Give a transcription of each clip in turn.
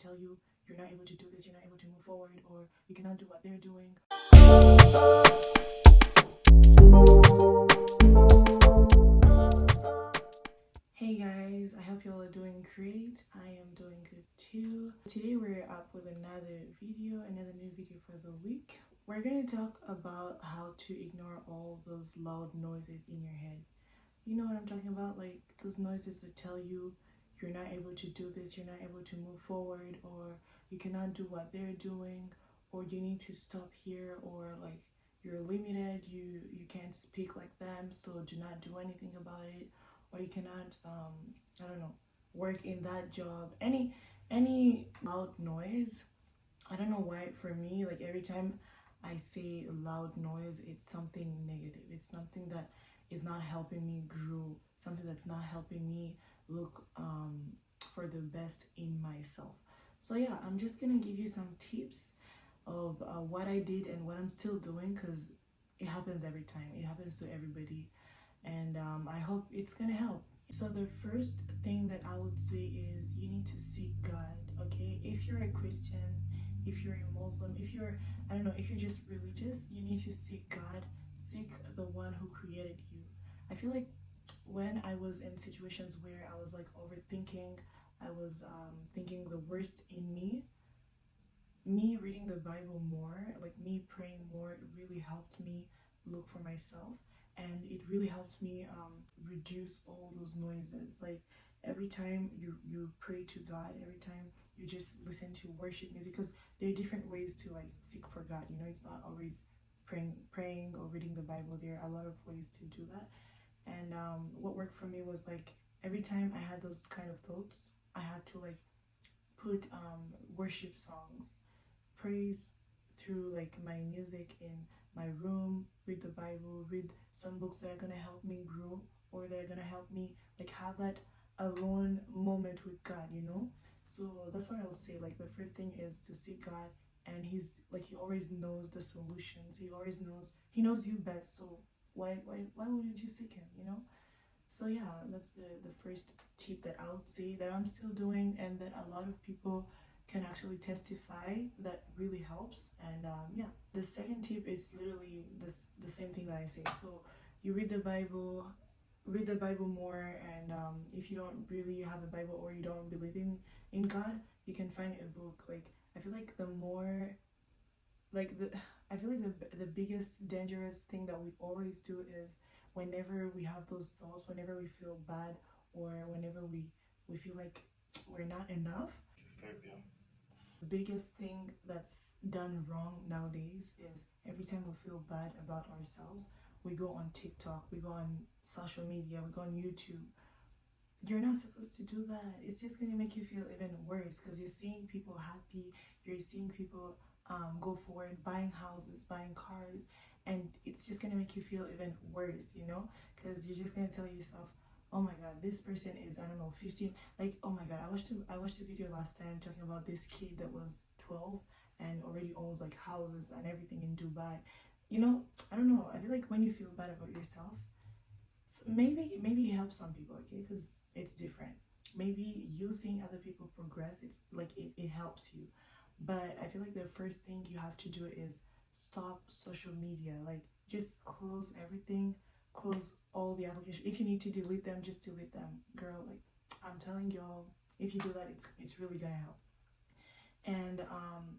tell you you're not able to do this, you're not able to move forward, or you cannot do what they're doing. Hey guys, I hope you all are doing great. I am doing good too. Today we're up with another new video for the week. We're going to talk about how to ignore all those loud noises in your head. You know what I'm talking about? Like those noises that tell you you're not able to do this, you're not able to move forward, or you cannot do what they're doing, or you need to stop here, or like you're limited, you can't speak like them, so do not do anything about it, or you cannot I don't know, work in that job. Any loud noise. I don't know why for me, like every time I say loud noise, it's something negative. It's something that is not helping me grow, something that's not helping me look for the best in myself. So yeah, I'm just gonna give you some tips of what I did and what I'm still doing, because it happens every time, it happens to everybody, and I hope it's gonna help. So the first thing that I would say is you need to seek God. Okay, if you're a Christian, if you're a Muslim, if you're, I don't know, if you're just religious, you need to seek God, seek the one who created you. I feel like when I was in situations where I was like overthinking, I was thinking the worst in me reading the Bible more, like me praying more, it really helped me look for myself, and it really helped me reduce all those noises. Like every time you pray to God, every time you just listen to worship music, because there are different ways to like seek for God, you know, it's not always praying or reading the Bible. There are a lot of ways to do that. And what worked for me was like every time I had those kind of thoughts, I had to like put worship songs, praise through like my music in my room, read the Bible, read some books that are gonna help me grow, or that are gonna help me like have that alone moment with God, you know. So that's what I would say. Like the first thing is to seek God, and he's like, he always knows the solutions, he knows you best, so why wouldn't you seek him, you know? So yeah, that's the first tip that I would say that I'm still doing, and that a lot of people can actually testify that really helps. And yeah, the second tip is literally the same thing that I say. So you read the Bible more, and if you don't really have a Bible, or you don't believe in God, you can find a book. Like I feel like the more like I feel like the biggest dangerous thing that we always do is whenever we have those thoughts, whenever we feel bad, or whenever we feel like we're not enough. The biggest thing that's done wrong nowadays is every time we feel bad about ourselves, we go on TikTok, we go on social media, we go on YouTube. You're not supposed to do that. It's just gonna make you feel even worse, because you're seeing people happy, you're seeing people go forward, buying houses, buying cars, and it's just gonna make you feel even worse, you know, because you're just gonna tell yourself, oh my god, this person is, I don't know, 15. Like, oh my god, I watched a video last time talking about this kid that was 12 and already owns like houses and everything in Dubai. You know, I don't know, I feel like when you feel bad about yourself, maybe it helps some people, okay, because it's different. Maybe you seeing other people progress, it's like it helps you. But I feel like the first thing you have to do is stop social media. Like just close everything, close all the applications. If you need to delete them, just delete them, girl. Like I'm telling y'all, if you do that, it's really gonna help. And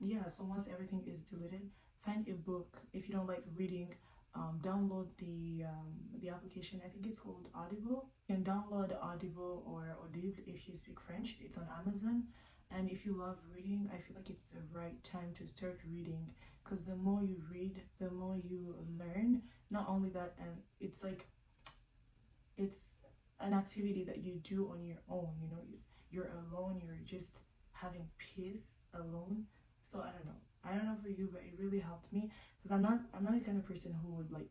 yeah, so once everything is deleted, find a book. If you don't like reading, download the application. I think it's called Audible. You can download Audible or Audible if you speak French. It's on Amazon. And if you love reading, I feel like it's the right time to start reading, because the more you read, the more you learn. Not only that, and it's like it's an activity that you do on your own, you know. You're alone, you're just having peace alone. So I don't know for you, but it really helped me, because I'm not the kind of person who would like,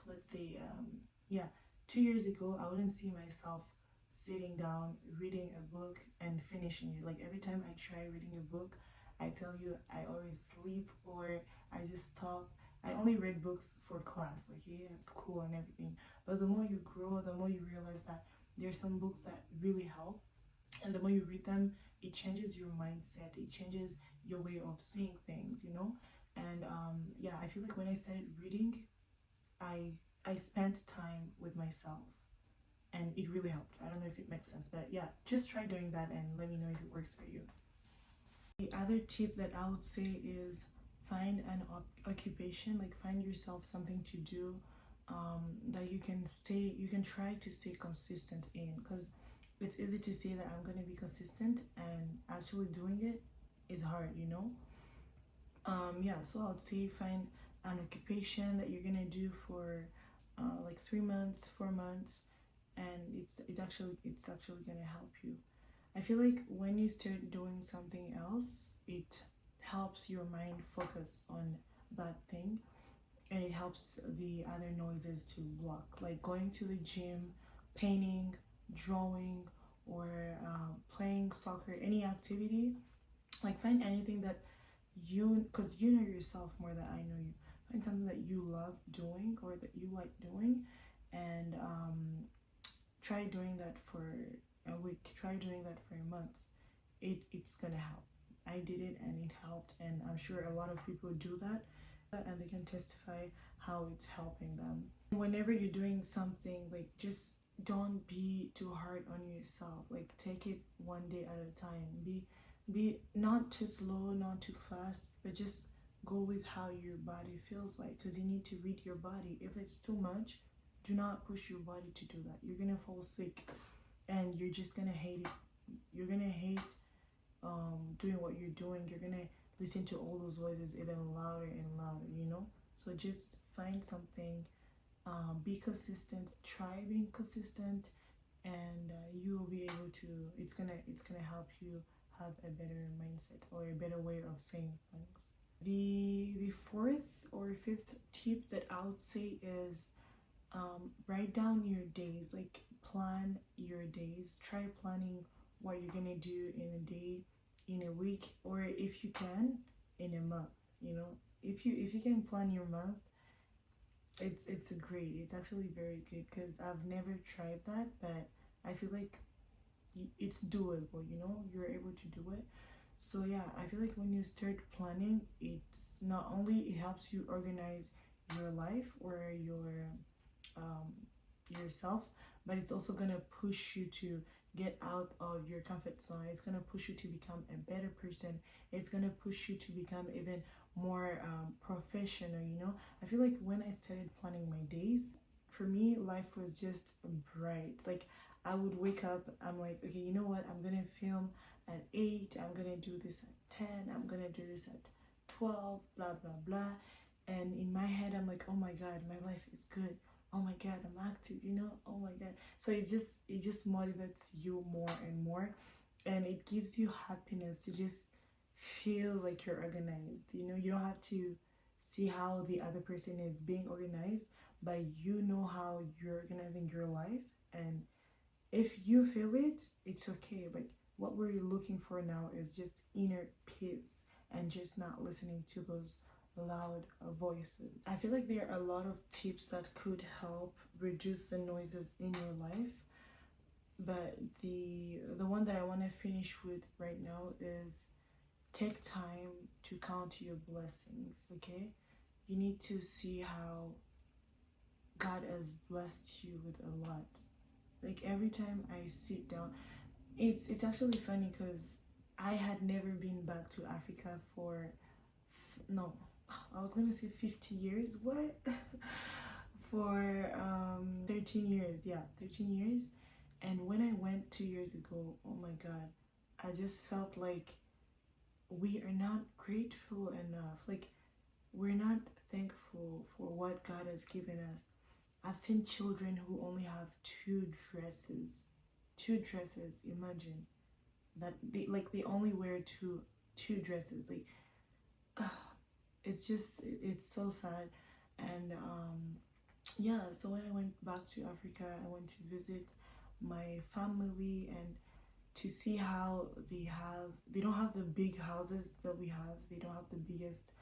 let's say yeah, 2 years ago I wouldn't see myself sitting down reading a book and finishing it. Like every time I try reading a book, I tell you, I always sleep, or I just stop. I only read books for class, like yeah, it's cool and everything. But the more you grow, the more you realize that there's some books that really help, and the more you read them, it changes your mindset, it changes your way of seeing things, you know. And yeah, I feel like when I started reading, I spent time with myself, and it really helped. I don't know if it makes sense, but yeah, just try doing that and let me know if it works for you. The other tip that I would say is find an occupation, like find yourself something to do, that you can try to stay consistent in, because it's easy to say that I'm going to be consistent and actually doing it is hard, you know. Yeah, so I would say find an occupation that you're going to do for like 3 months, 4 months, and it's actually going to help you. I feel like when you start doing something else, it helps your mind focus on that thing, and it helps the other noises to block, like going to the gym, painting, drawing, or playing soccer, any activity. Like find anything that because you know yourself more than I know you. Find something that you love doing or that you like doing, and try doing that for a week, try doing that for a month. It's gonna help. I did it and it helped, and I'm sure a lot of people do that and they can testify how it's helping them. Whenever you're doing something, like just don't be too hard on yourself. Like take it one day at a time. Be not too slow, not too fast, but just go with how your body feels like, because you need to read your body. If it's too much, do not push your body to do that. You're gonna fall sick and you're just gonna hate it. You're gonna hate doing what you're doing. You're gonna listen to all those voices even louder and louder, you know. So just find something, be consistent, try being consistent, and you will be able to, it's gonna help you have a better mindset or a better way of saying things. The fourth or fifth tip that I would say is write down your days, like plan your days. Try planning what you're gonna do in a day, in a week, or if you can, in a month. You know, if you can plan your month, it's great. It's actually very good, because I've never tried that, but I feel like it's doable. You know, you're able to do it. So yeah, I feel like when you start planning, it's not only it helps you organize your life or um, yourself, but it's also gonna push you to get out of your comfort zone. It's gonna push you to become a better person. It's gonna push you to become even more professional. You know, I feel like when I started planning my days, for me, life was just bright. Like I would wake up, I'm like, okay, you know what? I'm gonna film at 8. I'm gonna do this at 10. I'm gonna do this at 12. Blah blah blah. And in my head, I'm like, oh my god, my life is good. Oh my god, I'm active, you know. Oh my god. So it just motivates you more and more, and it gives you happiness to just feel like you're organized. You know, you don't have to see how the other person is being organized, but you know how you're organizing your life. And if you feel it, it's okay. Like what we're looking for now is just inner peace and just not listening to those loud voices. I feel like there are a lot of tips that could help reduce the noises in your life, but the one that I want to finish with right now is take time to count your blessings. Okay, you need to see how God has blessed you with a lot. Like every time I sit down, it's actually funny because I had never been back to Africa for no, I was gonna say 50 years. What? For 13 years. Yeah, 13 years. And when I went 2 years ago, oh my god, I just felt like we are not grateful enough. Like we're not thankful for what God has given us. I've seen children who only have two dresses. Two dresses, imagine that they only wear two dresses. Like it's so sad. And yeah, so when I went back to Africa, I went to visit my family and to see how they don't have the big houses that we have. They don't have the biggest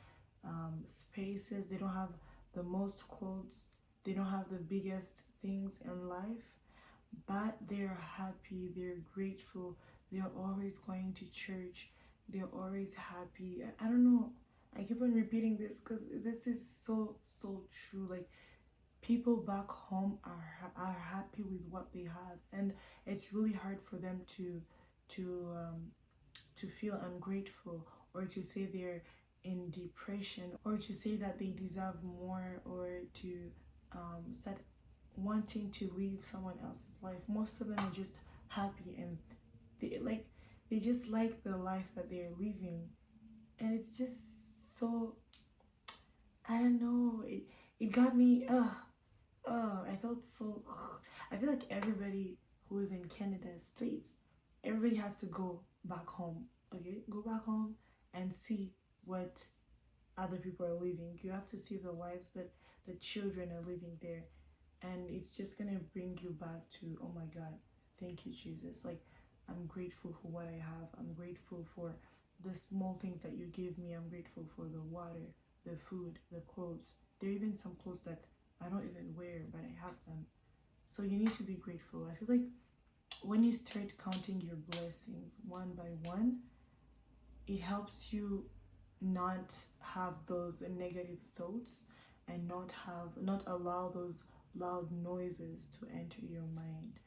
spaces. They don't have the most clothes. They don't have the biggest things in life, but they're happy, they're grateful, they're always going to church, they're always happy. I don't know, I keep on repeating this because this is so true. Like, people back home are happy with what they have, and it's really hard for them to feel ungrateful, or to say they're in depression, or to say that they deserve more, or to start wanting to live someone else's life. Most of them are just happy, and they just like the life that they're living, and it's just so, I don't know, it got me. I felt so. I feel like everybody who is in Canada States, everybody has to go back home. Okay, go back home and see what other people are living. You have to see the lives that the children are living there, and it's just gonna bring you back to, oh my God, thank you, Jesus. Like, I'm grateful for what I have. I'm grateful for the small things that you give me. I'm grateful for the water, the food, the clothes. There are even some clothes that I don't even wear, but I have them. So you need to be grateful. I feel like when you start counting your blessings one by one, it helps you not have those negative thoughts, and not allow those loud noises to enter your mind.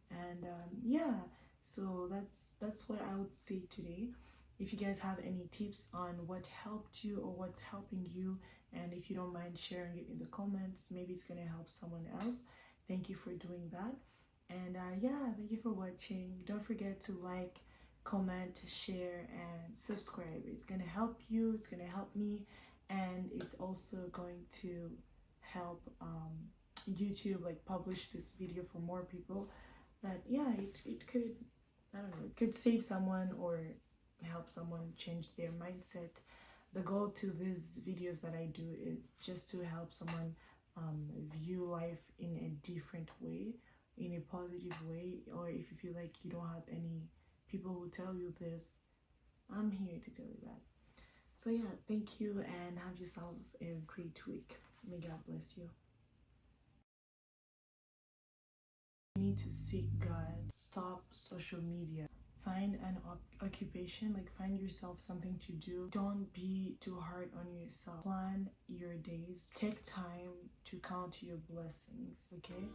And yeah, so that's what I would say today. If you guys have any tips on what helped you or what's helping you, and if you don't mind sharing it in the comments, maybe it's gonna help someone else. Thank you for doing that. And yeah, thank you for watching. Don't forget to like, comment, share, and subscribe. It's gonna help you, it's gonna help me, and it's also going to help YouTube like publish this video for more people. That, yeah, it could, I don't know, it could save someone or help someone change their mindset. The goal to these videos that I do is just to help someone view life in a different way, in a positive way. Or if you feel like you don't have any people who tell you this, I'm here to tell you that. So yeah, thank you, and have yourselves a great week. May God bless you. You need to seek God. Stop social media. Find an occupation, like find yourself something to do. Don't be too hard on yourself. Plan your days. Take time to count your blessings, okay?